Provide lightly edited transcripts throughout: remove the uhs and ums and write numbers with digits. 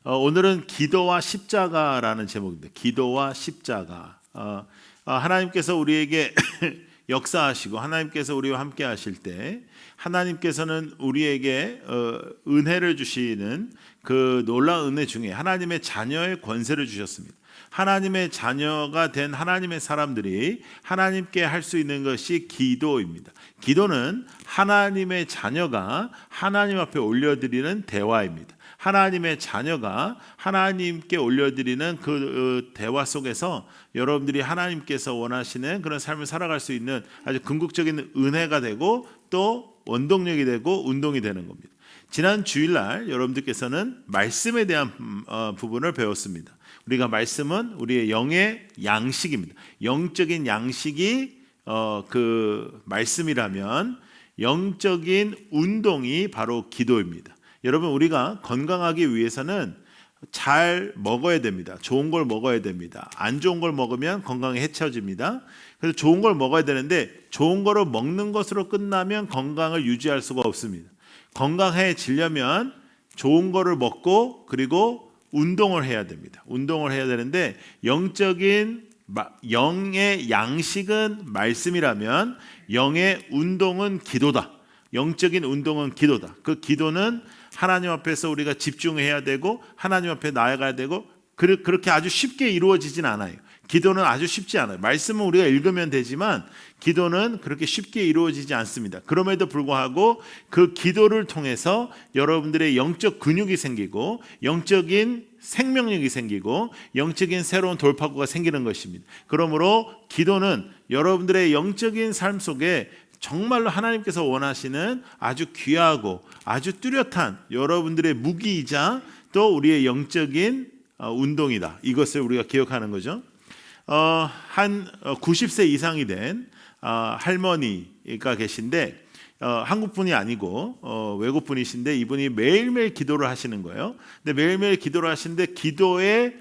오늘은 기도와 십자가라는 제목입니다. 기도와 십자가. 하나님께서 우리에게 역사하시고 하나님께서 우리와 함께 하실 때 하나님께서는 우리에게 은혜를 주시는 그 놀라운 은혜 중에 하나님의 자녀의 권세를 주셨습니다. 하나님의 자녀가 된 하나님의 사람들이 하나님께 할 수 있는 것이 기도입니다. 기도는 하나님의 자녀가 하나님 앞에 올려드리는 대화입니다. 하나님의 자녀가 하나님께 올려드리는 그 대화 속에서 여러분들이 하나님께서 원하시는 그런 삶을 살아갈 수 있는 아주 궁극적인 은혜가 되고 또 원동력이 되고 운동이 되는 겁니다. 지난 주일날 여러분들께서는 말씀에 대한 부분을 배웠습니다. 우리가 말씀은 우리의 영의 양식입니다. 영적인 양식이 그 말씀이라면 영적인 운동이 바로 기도입니다. 여러분, 우리가 건강하기 위해서는 잘 먹어야 됩니다. 좋은 걸 먹어야 됩니다. 안 좋은 걸 먹으면 건강에 해쳐집니다. 그래서 좋은 걸 먹어야 되는데 좋은 거를 먹는 것으로 끝나면 건강을 유지할 수가 없습니다. 건강해지려면 좋은 거를 먹고 그리고 운동을 해야 됩니다. 운동을 해야 되는데 영의 양식은 말씀이라면 영의 운동은 기도다. 영적인 운동은 기도다. 그 기도는 하나님 앞에서 우리가 집중해야 되고 하나님 앞에 나아가야 되고 그렇게 아주 쉽게 이루어지진 않아요. 기도는 아주 쉽지 않아요. 말씀은 우리가 읽으면 되지만 기도는 그렇게 쉽게 이루어지지 않습니다. 그럼에도 불구하고 그 기도를 통해서 여러분들의 영적 근육이 생기고 영적인 생명력이 생기고 영적인 새로운 돌파구가 생기는 것입니다. 그러므로 기도는 여러분들의 영적인 삶 속에 정말로 하나님께서 원하시는 아주 귀하고 아주 뚜렷한 여러분들의 무기이자 또 우리의 영적인 운동이다. 이것을 우리가 기억하는 거죠. 한 90세 이상이 된 할머니가 계신데 한국분이 아니고 외국분이신데 이분이 매일매일 기도를 하시는 거예요. 근데 매일매일 기도를 하시는데 기도의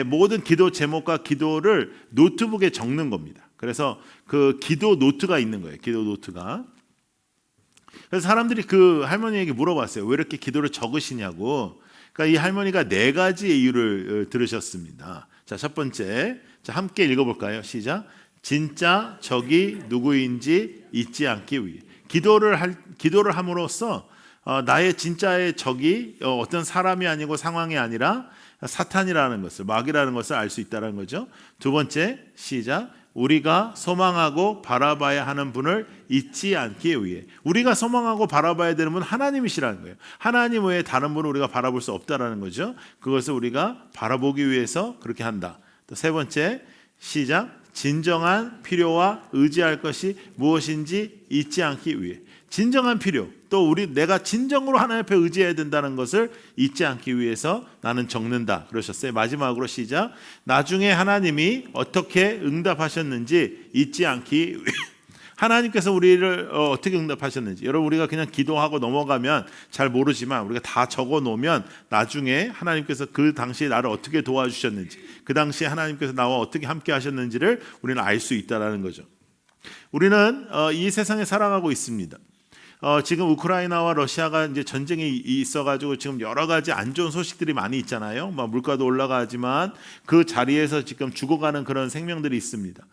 모든 기도 제목과 기도를 노트북에 적는 겁니다. 그래서 그 기도 노트가 있는 거예요. 기도 노트가. 그래서 사람들이 그 할머니에게 물어봤어요. 왜 이렇게 기도를 적으시냐고. 그러니까 이 할머니가 4가지의 이유를 들으셨습니다. 자, 첫 번째. 자, 함께 읽어볼까요? 시작. 진짜 적이 누구인지 잊지 않기 위해. 기도를 함으로써 나의 진짜의 적이 어떤 사람이 아니고 상황이 아니라 사탄이라는 것을, 마귀라는 것을 알 수 있다는 거죠. 두 번째, 시작. 우리가 소망하고 바라봐야 하는 분을 잊지 않기 위해. 우리가 소망하고 바라봐야 되는 분은 하나님이시라는 거예요. 하나님 외에 다른 분을 우리가 바라볼 수 없다라는 거죠. 그것을 우리가 바라보기 위해서 그렇게 한다. 또 세 번째, 시작. 진정한 필요와 의지할 것이 무엇인지 잊지 않기 위해. 진정한 필요, 또 내가 진정으로 하나님 앞에 의지해야 된다는 것을 잊지 않기 위해서 나는 적는다 그러셨어요. 마지막으로 시작. 나중에 하나님이 어떻게 응답하셨는지 잊지 않기 위해. 하나님께서 우리를 어떻게 응답하셨는지. 여러분, 우리가 그냥 기도하고 넘어가면 잘 모르지만 우리가 다 적어 놓으면 나중에 하나님께서 그 당시에 나를 어떻게 도와주셨는지, 그 당시에 하나님께서 나와 어떻게 함께 하셨는지를 우리는 알 수 있다는 거죠. 우리는 이 세상에 살아가고 있습니다. 지금 우크라이나와 러시아가 이제 전쟁이 있어가지고 지금 여러 가지 안 좋은 소식들이 많이 있잖아요. 물가도 올라가지만 그 자리에서 지금 죽어가는 그런 생명들이 있습니다.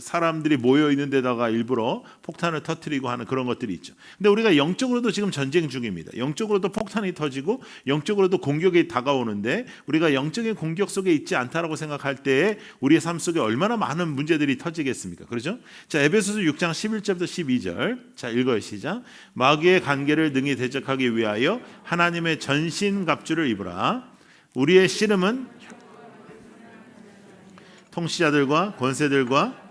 사람들이 모여 있는 데다가 일부러 폭탄을 터뜨리고 하는 그런 것들이 있죠. 근데 우리가 영적으로도 지금 전쟁 중입니다. 영적으로도 폭탄이 터지고 영적으로도 공격이 다가오는데 우리가 영적인 공격 속에 있지 않다라고 생각할 때에 우리의 삶 속에 얼마나 많은 문제들이 터지겠습니까? 그렇죠? 자, 에베소서 6장 11절부터 12절. 자, 읽어요. 시작. 마귀의 관계를 능히 대적하기 위하여 하나님의 전신갑주를 입으라. 우리의 씨름은 통치자들과 권세들과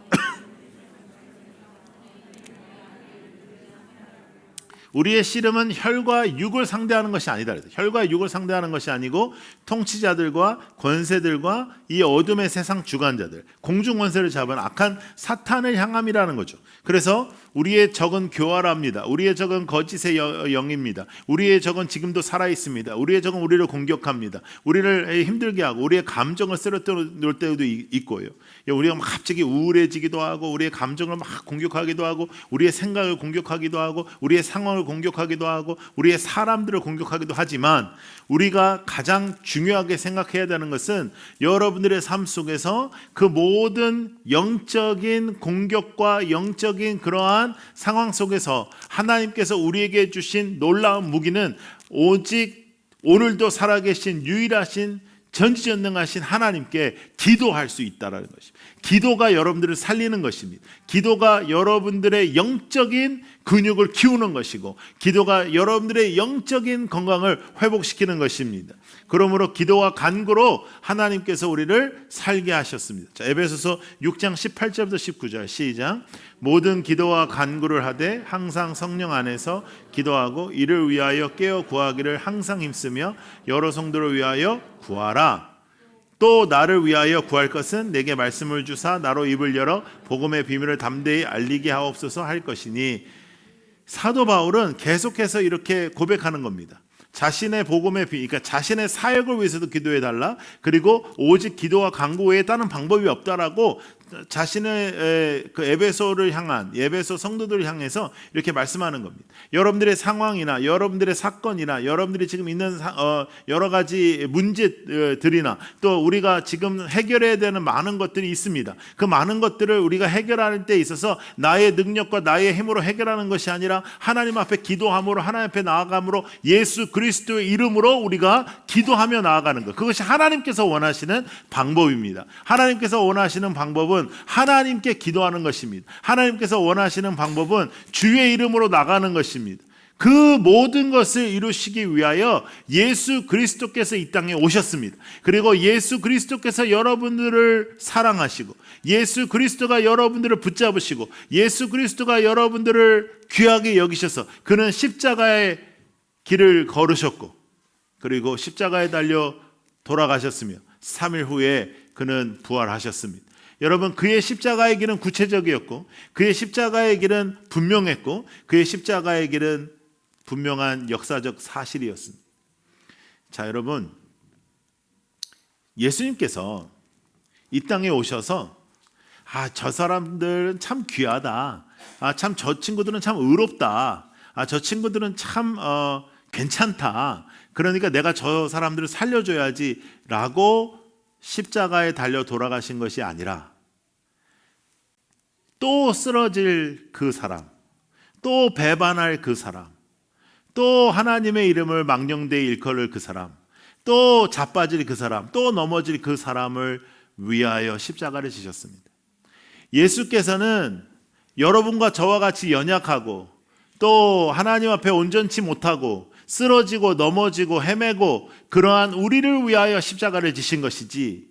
우리의 씨름은 혈과 육을 상대하는 것이 아니다. 혈과 육을 상대하는 것이 아니고 통치자들과 권세들과 이 어둠의 세상 주관자들, 공중 권세를 잡은 악한 사탄을 향함이라는 거죠. 그래서 우리의 적은 교활합니다. 우리의 적은 거짓의 영입니다. 우리의 적은 지금도 살아 있습니다. 우리의 적은 우리를 공격합니다. 우리를 힘들게 하고 우리의 감정을 쓰러뜨릴 때도 있고요. 우리가 막 갑자기 우울해지기도 하고 우리의 감정을 막 공격하기도 하고 우리의 생각을 공격하기도 하고 우리의 상황을 공격하기도 하고 우리의 사람들을 공격하기도 하지만 우리가 가장 중요하게 생각해야 되는 것은 여러분들의 삶 속에서 그 모든 영적인 공격과 영적인 그러한 상황 속에서 하나님께서 우리에게 주신 놀라운 무기는 오직 오늘도 살아계신 유일하신 전지전능하신 하나님께 기도할 수 있다라는 것입니다. 기도가 여러분들을 살리는 것입니다. 기도가 여러분들의 영적인 근육을 키우는 것이고 기도가 여러분들의 영적인 건강을 회복시키는 것입니다. 그러므로 기도와 간구로 하나님께서 우리를 살게 하셨습니다. 자, 에베소서 6장 18절부터 19절 시작. 모든 기도와 간구를 하되 항상 성령 안에서 기도하고 이를 위하여 깨어 구하기를 항상 힘쓰며 여러 성도를 위하여 구하라. 또 나를 위하여 구할 것은 내게 말씀을 주사 나로 입을 열어 복음의 비밀을 담대히 알리게 하옵소서 할 것이니. 사도 바울은 계속해서 이렇게 고백하는 겁니다. 자신의 복음의 그러니까 자신의 사역을 위해서도 기도해 달라. 그리고 오직 기도와 간구 외에 다른 방법이 없다라고 자신의 그 에베소를 향한 에베소 성도들을 향해서 이렇게 말씀하는 겁니다. 여러분들의 상황이나 여러분들의 사건이나 여러분들이 지금 있는 여러 가지 문제들이나 또 우리가 지금 해결해야 되는 많은 것들이 있습니다. 그 많은 것들을 우리가 해결할 때 있어서 나의 능력과 나의 힘으로 해결하는 것이 아니라 하나님 앞에 기도함으로 하나님 앞에 나아감으로 예수 그리스도의 이름으로 우리가 기도하며 나아가는 것. 그것이 하나님께서 원하시는 방법입니다. 하나님께서 원하시는 방법은 하나님께 기도하는 것입니다. 하나님께서 원하시는 방법은 주의 이름으로 나가는 것입니다. 그 모든 것을 이루시기 위하여 예수 그리스도께서 이 땅에 오셨습니다. 그리고 예수 그리스도께서 여러분들을 사랑하시고 예수 그리스도가 여러분들을 붙잡으시고 예수 그리스도가 여러분들을 귀하게 여기셔서 그는 십자가의 길을 걸으셨고 그리고 십자가에 달려 돌아가셨으며 3일 후에 그는 부활하셨습니다. 여러분, 그의 십자가의 길은 구체적이었고 그의 십자가의 길은 분명했고 그의 십자가의 길은 분명한 역사적 사실이었습니다. 자, 여러분, 예수님께서 이 땅에 오셔서 저 사람들은 참 귀하다. 참 저 친구들은 참 의롭다. 저 친구들은 참 괜찮다. 그러니까 내가 저 사람들을 살려줘야지 라고 십자가에 달려 돌아가신 것이 아니라 또 쓰러질 그 사람, 또 배반할 그 사람, 또 하나님의 이름을 망령되이 일컬을 그 사람, 또 자빠질 그 사람, 또 넘어질 그 사람을 위하여 십자가를 지셨습니다. 예수께서는 여러분과 저와 같이 연약하고 또 하나님 앞에 온전치 못하고 쓰러지고 넘어지고 헤매고 그러한 우리를 위하여 십자가를 지신 것이지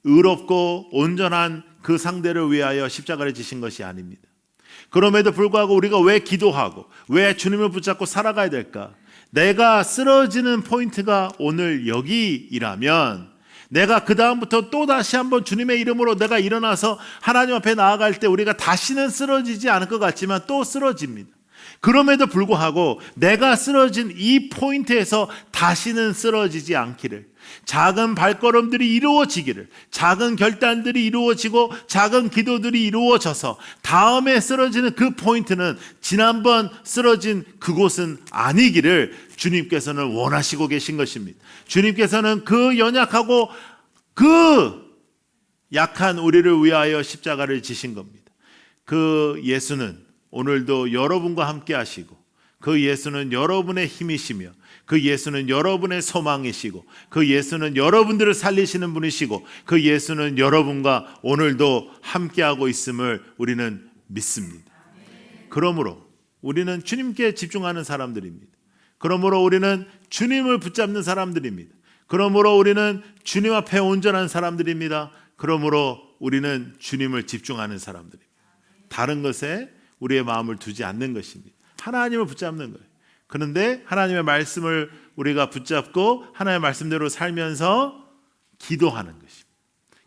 의롭고 온전한 그 상대를 위하여 십자가를 지신 것이 아닙니다. 그럼에도 불구하고 우리가 왜 기도하고 왜 주님을 붙잡고 살아가야 될까? 내가 쓰러지는 포인트가 오늘 여기이라면 내가 그 다음부터 또 다시 한번 주님의 이름으로 내가 일어나서 하나님 앞에 나아갈 때 우리가 다시는 쓰러지지 않을 것 같지만 또 쓰러집니다. 그럼에도 불구하고 내가 쓰러진 이 포인트에서 다시는 쓰러지지 않기를, 작은 발걸음들이 이루어지기를, 작은 결단들이 이루어지고 작은 기도들이 이루어져서 다음에 쓰러지는 그 포인트는 지난번 쓰러진 그곳은 아니기를 주님께서는 원하시고 계신 것입니다. 주님께서는 그 연약하고 그 약한 우리를 위하여 십자가를 지신 겁니다. 그 예수는 오늘도 여러분과 함께 하시고 그 예수는 여러분의 힘이시며 그 예수는 여러분의 소망이시고 그 예수는 여러분들을 살리시는 분이시고 그 예수는 여러분과 오늘도 함께하고 있음을 우리는 믿습니다. 그러므로 우리는 주님께 집중하는 사람들입니다. 그러므로 우리는 주님을 붙잡는 사람들입니다. 그러므로 우리는 주님 앞에 온전한 사람들입니다. 그러므로 우리는 주님을 집중하는 사람들입니다. 다른 것에 우리의 마음을 두지 않는 것입니다. 하나님을 붙잡는 거예요. 그런데 하나님의 말씀을 우리가 붙잡고 하나님의 말씀대로 살면서 기도하는 것입니다.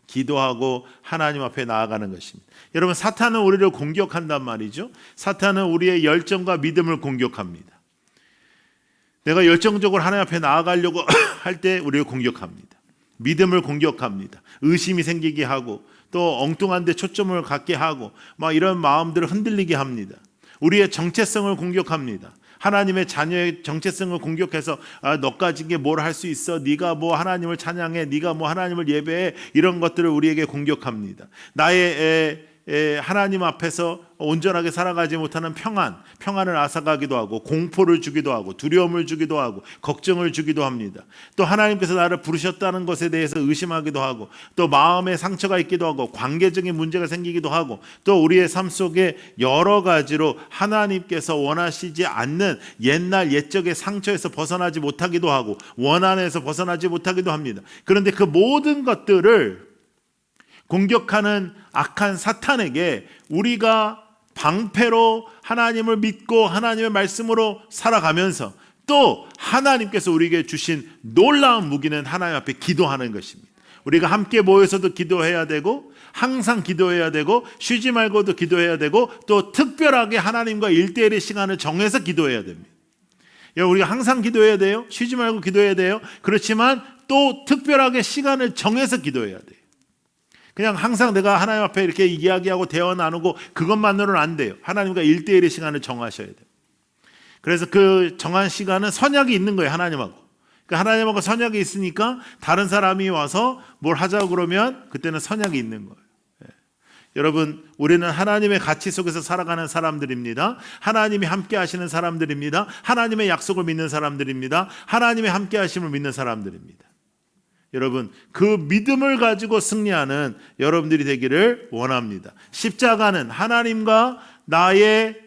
기도하고 하나님 앞에 나아가는 것입니다. 여러분, 사탄은 우리를 공격한단 말이죠. 사탄은 우리의 열정과 믿음을 공격합니다. 내가 열정적으로 하나님 앞에 나아가려고 할 때 우리를 공격합니다. 믿음을 공격합니다. 의심이 생기게 하고 또 엉뚱한 데 초점을 갖게 하고 막 이런 마음들을 흔들리게 합니다. 우리의 정체성을 공격합니다. 하나님의 자녀의 정체성을 공격해서 너까지 이게 뭘 할 수 있어? 네가 뭐 하나님을 찬양해? 네가 뭐 하나님을 예배해? 이런 것들을 우리에게 공격합니다. 나의 하나님 앞에서 온전하게 살아가지 못하는 평안을 앗아가기도 하고 공포를 주기도 하고 두려움을 주기도 하고 걱정을 주기도 합니다. 또 하나님께서 나를 부르셨다는 것에 대해서 의심하기도 하고 또 마음에 상처가 있기도 하고 관계적인 문제가 생기기도 하고 또 우리의 삶 속에 여러 가지로 하나님께서 원하시지 않는 옛적의 상처에서 벗어나지 못하기도 하고 원한에서 벗어나지 못하기도 합니다. 그런데 그 모든 것들을 공격하는 악한 사탄에게 우리가 방패로 하나님을 믿고 하나님의 말씀으로 살아가면서 또 하나님께서 우리에게 주신 놀라운 무기는 하나님 앞에 기도하는 것입니다. 우리가 함께 모여서도 기도해야 되고 항상 기도해야 되고 쉬지 말고도 기도해야 되고 또 특별하게 하나님과 1:1의 시간을 정해서 기도해야 됩니다. 우리가 항상 기도해야 돼요. 쉬지 말고 기도해야 돼요. 그렇지만 또 특별하게 시간을 정해서 기도해야 돼요. 그냥 항상 내가 하나님 앞에 이렇게 이야기하고 대화 나누고 그것만으로는 안 돼요. 하나님과 1:1의 시간을 정하셔야 돼요. 그래서 그 정한 시간은 선약이 있는 거예요. 하나님하고. 그러니까 하나님하고 선약이 있으니까 다른 사람이 와서 뭘 하자고 그러면 그때는 선약이 있는 거예요. 여러분, 우리는 하나님의 가치 속에서 살아가는 사람들입니다. 하나님이 함께 하시는 사람들입니다. 하나님의 약속을 믿는 사람들입니다. 하나님의 함께 하심을 믿는 사람들입니다. 여러분, 그 믿음을 가지고 승리하는 여러분들이 되기를 원합니다. 십자가는 하나님과 나의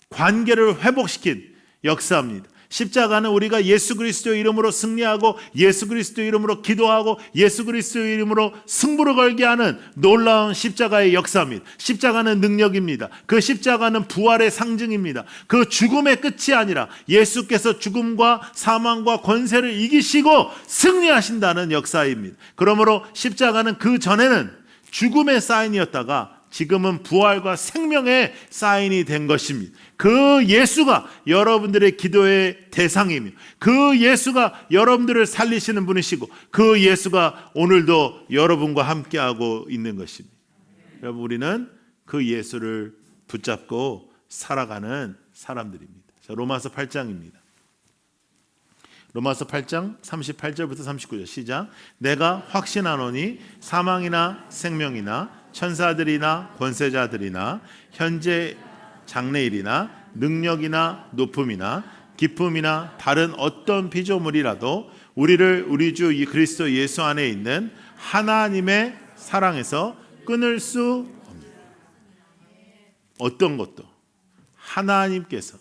관계를 회복시킨 역사입니다. 십자가는 우리가 예수 그리스도의 이름으로 승리하고 예수 그리스도의 이름으로 기도하고 예수 그리스도의 이름으로 승부를 걸게 하는 놀라운 십자가의 역사입니다. 십자가는 능력입니다. 그 십자가는 부활의 상징입니다. 그 죽음의 끝이 아니라 예수께서 죽음과 사망과 권세를 이기시고 승리하신다는 역사입니다. 그러므로 십자가는 그 전에는 죽음의 사인이었다가 지금은 부활과 생명의 사인이 된 것입니다. 그 예수가 여러분들의 기도의 대상이며 그 예수가 여러분들을 살리시는 분이시고 그 예수가 오늘도 여러분과 함께하고 있는 것입니다. 여러분, 우리는 그 예수를 붙잡고 살아가는 사람들입니다. 자, 로마서 8장입니다. 로마서 8장 38절부터 39절 시작. 내가 확신하노니 사망이나 생명이나 천사들이나 권세자들이나 현재 장래일이나 능력이나 높음이나 기쁨이나 다른 어떤 피조물이라도 우리를 우리 주 그리스도 예수 안에 있는 하나님의 사랑에서 끊을 수 없습니다. 어떤 것도 하나님께서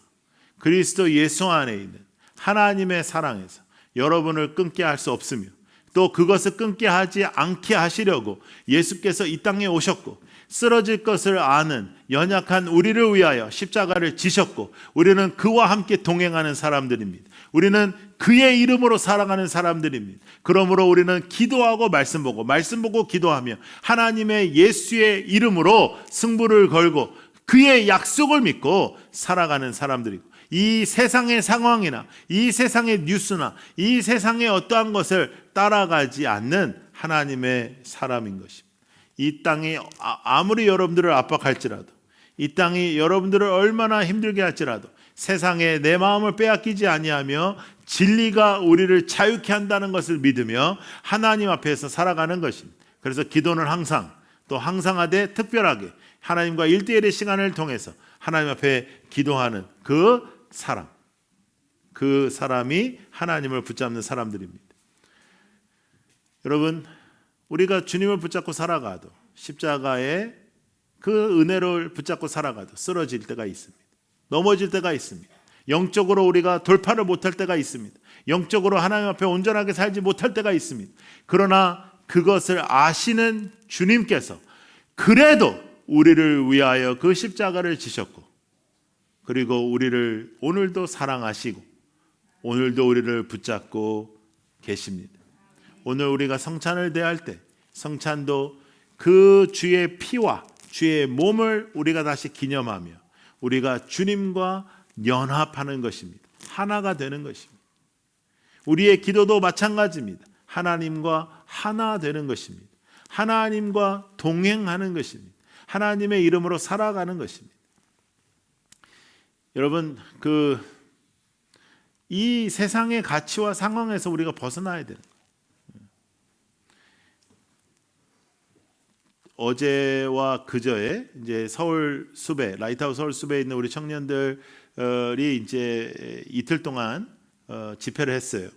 그리스도 예수 안에 있는 하나님의 사랑에서 여러분을 끊게 할 수 없으며 또 그것을 끊게 하지 않게 하시려고 예수께서 이 땅에 오셨고 쓰러질 것을 아는 연약한 우리를 위하여 십자가를 지셨고 우리는 그와 함께 동행하는 사람들입니다. 우리는 그의 이름으로 살아가는 사람들입니다. 그러므로 우리는 기도하고 말씀 보고 기도하며 하나님의 예수의 이름으로 승부를 걸고 그의 약속을 믿고 살아가는 사람들이고 이 세상의 상황이나 이 세상의 뉴스나 이 세상의 어떠한 것을 따라가지 않는 하나님의 사람인 것입니다. 이 땅이 아무리 여러분들을 압박할지라도 이 땅이 여러분들을 얼마나 힘들게 할지라도 세상에 내 마음을 빼앗기지 아니하며 진리가 우리를 자유케 한다는 것을 믿으며 하나님 앞에서 살아가는 것입니다. 그래서 기도는 항상 또 항상하되 특별하게 하나님과 1:1의 시간을 통해서 하나님 앞에 기도하는 그 사람이 하나님을 붙잡는 사람들입니다. 여러분, 우리가 주님을 붙잡고 살아가도 십자가의 그 은혜를 붙잡고 살아가도 쓰러질 때가 있습니다. 넘어질 때가 있습니다. 영적으로 우리가 돌파를 못할 때가 있습니다. 영적으로 하나님 앞에 온전하게 살지 못할 때가 있습니다. 그러나 그것을 아시는 주님께서 그래도 우리를 위하여 그 십자가를 지셨고 그리고 우리를 오늘도 사랑하시고 오늘도 우리를 붙잡고 계십니다. 오늘 우리가 성찬을 대할 때 성찬도 그 주의 피와 주의 몸을 우리가 다시 기념하며 우리가 주님과 연합하는 것입니다. 하나가 되는 것입니다. 우리의 기도도 마찬가지입니다. 하나님과 하나 되는 것입니다. 하나님과 동행하는 것입니다. 하나님의 이름으로 살아가는 것입니다. 여러분, 이 세상의 가치와 상황에서 우리가 벗어나야 되는 거예요. 어제와 그저에 이제 서울 수배, 라이트하우스 서울 수배에 있는 우리 청년들이 이제 이틀 동안 집회를 했어요.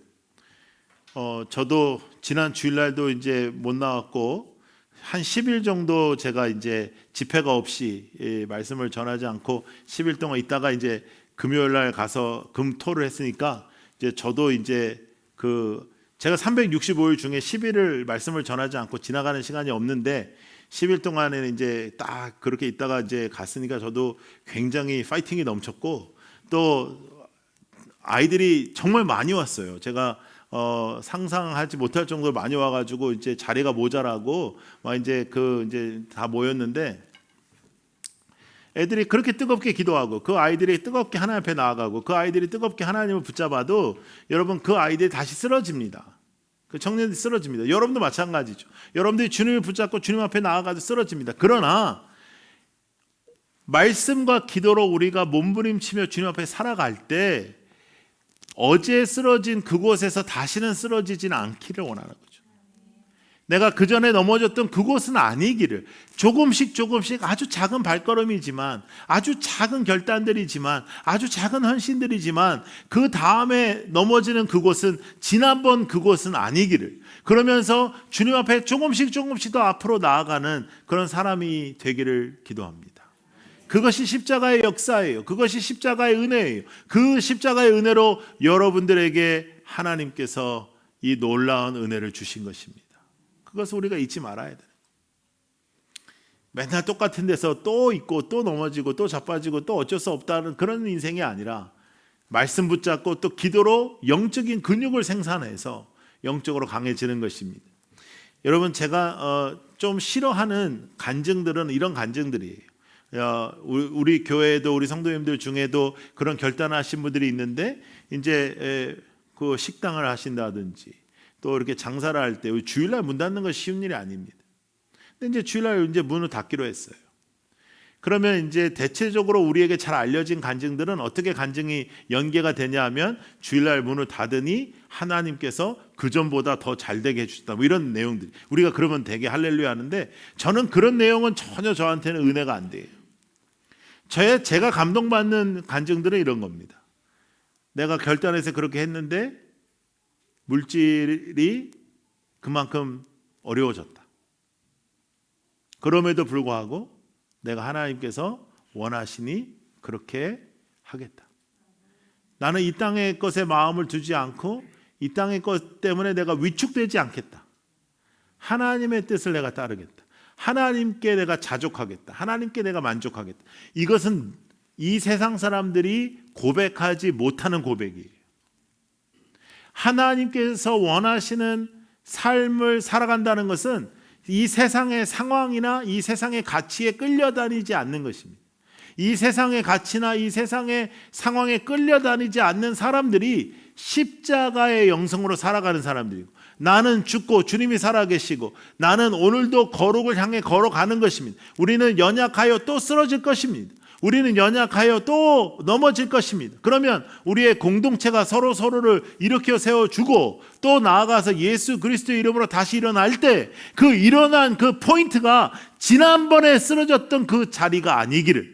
저도 지난 주일날도 이제 못 나왔고 한 10일 정도 제가 이제 집회가 없이 말씀을 전하지 않고 10일 동안 있다가 이제 금요일날 가서 금토를 했으니까 이제 저도 이제 제가 365일 중에 10일을 말씀을 전하지 않고 지나가는 시간이 없는데 10일 동안에는 이제 딱 그렇게 있다가 이제 갔으니까 저도 굉장히 파이팅이 넘쳤고 또 아이들이 정말 많이 왔어요. 제가 상상하지 못할 정도로 많이 와가지고 이제 자리가 모자라고 막 이제 다 모였는데 애들이 그렇게 뜨겁게 기도하고 그 아이들이 뜨겁게 하나님 앞에 나아가고 그 아이들이 뜨겁게 하나님을 붙잡아도 여러분 그 아이들이 다시 쓰러집니다. 그 청년들이 쓰러집니다. 여러분도 마찬가지죠. 여러분들이 주님을 붙잡고 주님 앞에 나아가도 쓰러집니다. 그러나 말씀과 기도로 우리가 몸부림치며 주님 앞에 살아갈 때 어제 쓰러진 그곳에서 다시는 쓰러지진 않기를 원하는 거죠. 내가 그전에 넘어졌던 그곳은 아니기를 조금씩 아주 작은 발걸음이지만 아주 작은 결단들이지만 아주 작은 헌신들이지만 그 다음에 넘어지는 그곳은 지난번 그곳은 아니기를 그러면서 주님 앞에 조금씩 더 앞으로 나아가는 그런 사람이 되기를 기도합니다. 그것이 십자가의 역사예요. 그것이 십자가의 은혜예요. 그 십자가의 은혜로 여러분들에게 하나님께서 이 놀라운 은혜를 주신 것입니다. 그것을 우리가 잊지 말아야 돼요. 맨날 똑같은 데서 또 있고 또 넘어지고 또 자빠지고 또 어쩔 수 없다는 그런 인생이 아니라 말씀 붙잡고 또 기도로 영적인 근육을 생산해서 영적으로 강해지는 것입니다. 여러분 제가 좀 싫어하는 간증들은 이런 간증들이에요. 우리 교회에도 우리 성도님들 중에도 그런 결단하신 분들이 있는데 이제 그 식당을 하신다든지 또 이렇게 장사를 할 때 주일날 문 닫는 것이 쉬운 일이 아닙니다. 근데 이제 주일날 이제 문을 닫기로 했어요. 그러면 이제 대체적으로 우리에게 잘 알려진 간증들은 어떻게 간증이 연계가 되냐 하면 주일날 문을 닫으니 하나님께서 그전보다 더 잘되게 해주셨다 뭐 이런 내용들 우리가 그러면 되게 할렐루야 하는데 저는 그런 내용은 전혀 저한테는 은혜가 안 돼요. 제가 감동받는 간증들은 이런 겁니다. 내가 결단해서 그렇게 했는데 물질이 그만큼 어려워졌다. 그럼에도 불구하고 내가 하나님께서 원하시니 그렇게 하겠다. 나는 이 땅의 것에 마음을 두지 않고 이 땅의 것 때문에 내가 위축되지 않겠다. 하나님의 뜻을 내가 따르겠다. 하나님께 내가 자족하겠다. 하나님께 내가 만족하겠다. 이것은 이 세상 사람들이 고백하지 못하는 고백이에요. 하나님께서 원하시는 삶을 살아간다는 것은 이 세상의 상황이나 이 세상의 가치에 끌려다니지 않는 것입니다. 이 세상의 가치나 이 세상의 상황에 끌려다니지 않는 사람들이 십자가의 영성으로 살아가는 사람들이고 나는 죽고 주님이 살아계시고 나는 오늘도 거룩을 향해 걸어가는 것입니다. 우리는 연약하여 또 쓰러질 것입니다. 우리는 연약하여 또 넘어질 것입니다. 그러면 우리의 공동체가 서로를 일으켜 세워주고 또 나아가서 예수 그리스도의 이름으로 다시 일어날 때 그 일어난 그 포인트가 지난번에 쓰러졌던 그 자리가 아니기를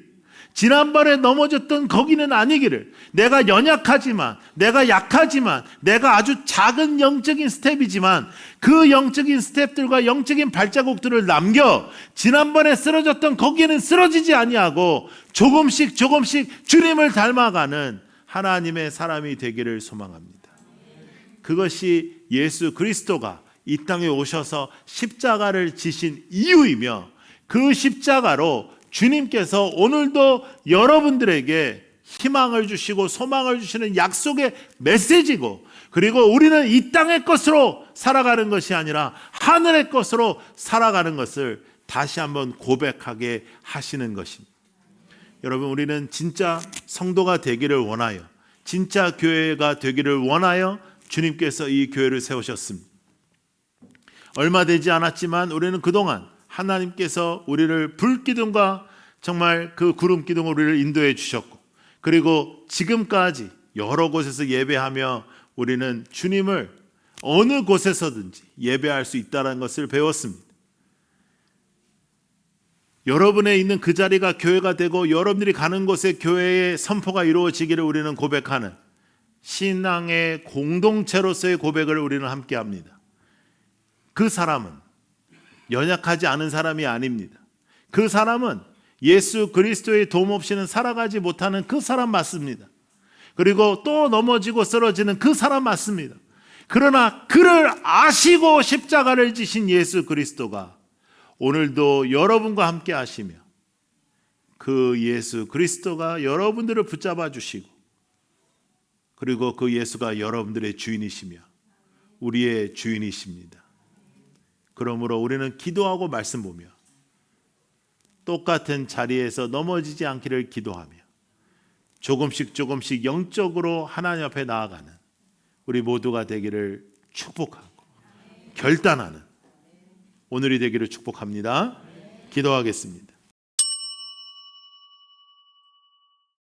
지난번에 넘어졌던 거기는 아니기를 내가 연약하지만 내가 약하지만 내가 아주 작은 영적인 스텝이지만 그 영적인 스텝들과 영적인 발자국들을 남겨 지난번에 쓰러졌던 거기에는 쓰러지지 아니하고 조금씩 주님을 닮아가는 하나님의 사람이 되기를 소망합니다. 그것이 예수 그리스도가 이 땅에 오셔서 십자가를 지신 이유이며 그 십자가로 주님께서 오늘도 여러분들에게 희망을 주시고 소망을 주시는 약속의 메시지고 그리고 우리는 이 땅의 것으로 살아가는 것이 아니라 하늘의 것으로 살아가는 것을 다시 한번 고백하게 하시는 것입니다. 여러분, 우리는 진짜 성도가 되기를 원하여, 진짜 교회가 되기를 원하여 주님께서 이 교회를 세우셨습니다. 얼마 되지 않았지만 우리는 그동안 하나님께서 우리를 불기둥과 정말 그 구름 기둥으로 우리를 인도해 주셨고, 그리고 지금까지 여러 곳에서 예배하며 우리는 주님을 어느 곳에서든지 예배할 수 있다는 것을 배웠습니다. 여러분의 있는 그 자리가 교회가 되고 여러분들이 가는 곳에 교회의 선포가 이루어지기를 우리는 고백하는 신앙의 공동체로서의 고백을 우리는 함께 합니다. 그 사람은 연약하지 않은 사람이 아닙니다. 그 사람은 예수 그리스도의 도움 없이는 살아가지 못하는 그 사람 맞습니다. 그리고 또 넘어지고 쓰러지는 그 사람 맞습니다. 그러나 그를 아시고 십자가를 지신 예수 그리스도가 오늘도 여러분과 함께 하시며 그 예수 그리스도가 여러분들을 붙잡아 주시고, 그리고 그 예수가 여러분들의 주인이시며 우리의 주인이십니다. 그러므로 우리는 기도하고 말씀 보며 똑같은 자리에서 넘어지지 않기를 기도하며 조금씩 영적으로 하나님 앞에 나아가는 우리 모두가 되기를 축복하고 결단하는 오늘이 되기를 축복합니다. 기도하겠습니다.